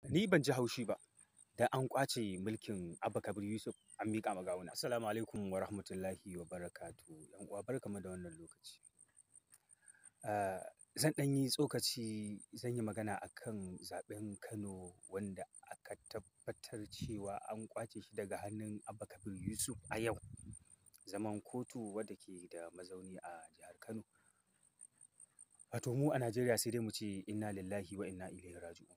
Ni ban ji haushi ba dan an ƙwace mulkin Abba Kabir Yusuf an miƙa ma Gawuna. Assalamu alaikum wa rahmatullahi wa barakatuhu. ‘Yan uwa barkanmu da wannan lokaci. Zan ɗan yi tsokaci, zan yi magana akan zaɓen Kano wanda aka tabbatar cewa an ƙwace shi daga hannun Abba Kabir Yusuf a yau. Zaman kotu wadda ke da mazauni a jihar Kano. Wato mu a Najeriya sai dai mu ce inna lillahi wa inna ilaihi raji'un.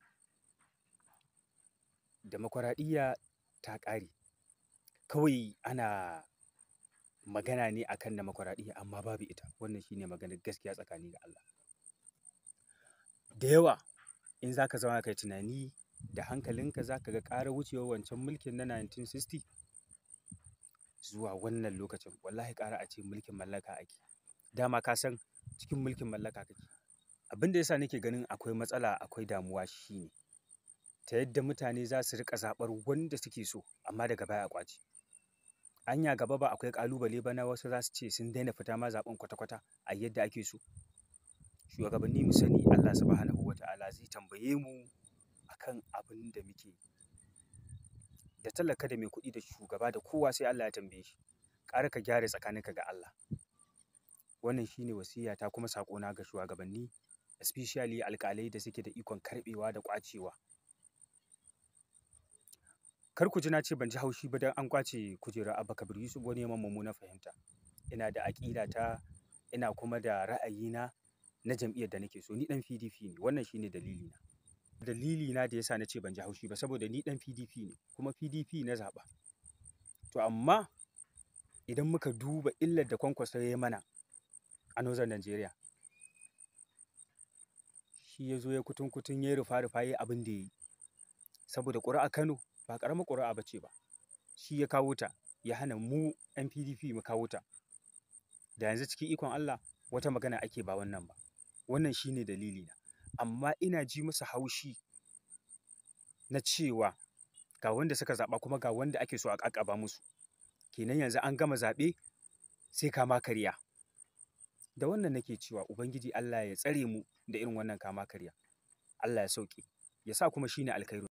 Demokuraɗiyya ta ƙare. Kawai ana magana ne akan demokuraɗiyya amma babu ita. Wannan shine maganar gaskiya tsakani ga Allah. Da yawa in za ka zauna kai tunani da hankalinka za ka ga ƙara wucewar wancan mulkin na 1960 zuwa wannan lokacin. Wallahi ƙara a ce mulkin mallaka ake. Dama ka san cikin mulkin mallaka kake. Abin da ya sa nake ganin akwai matsala, akwai damuwa shine ta yadda mutane za su riƙa zaɓar wanda suke so amma daga baya a ƙwace. Anya gaba ba akwai ƙalubale ba na wasu za su ce sun daina fita ma zaɓen kwata-kwata a yadda ake so. Shugabanni mu sani Allah subhanahu wa ta'ala zai tambaye mu akan abin da muke yi. Da talaka da mai kuɗi da shugaba da kowa sai Allah ya tambaye shi. Ƙara ka gyara tsakaninka ga Allah. Wannan shine wasiyata kuma saƙona ga shugabanni, especially alƙalai da suke da ikon karɓewa da ƙwacewa. Kar ku ji na ce ban ji haushi ba don an ƙwace kujerar Abba Kabir Yusuf, wani ya min mummunar fahimta. Ina da aƙidata, ina kuma da ra'ayina na jam'iyyar da nake so. Ni ɗan PDP ne, wannan shine dalilina. Dalilina da ya sa na ce ban ji haushi ba saboda ni ɗan PDP ne kuma PDP na zaɓa. To amma idan muka duba illar da Kwankwaso ya yi mana a Northern Nigeria, shi ya zo ya kutun-kutun, ya yi rufa-rufa, ya yi abin da ya yi. Saboda ƙuri'ar Kano ba ƙaramar ƙuri'a ba ce ba. Shi ya kawo ta, ya hana mu 'yan PDP mu kawo ta. Da yanzu cikin ikon Allah wata magana ake ba wannan ba. Wannan shine dalilina. Amma ina ji musu haushi na cewa ga wanda suka zaɓa kuma ga wanda ake so a ƙaƙaba musu. Kenan yanzu an gama zaɓe sai kama karya. Da wannan nake cewa Ubangiji Allah ya tsare mu da irin wannan kama karya. Allah ya sauke, ya sa kuma shine alkhairi.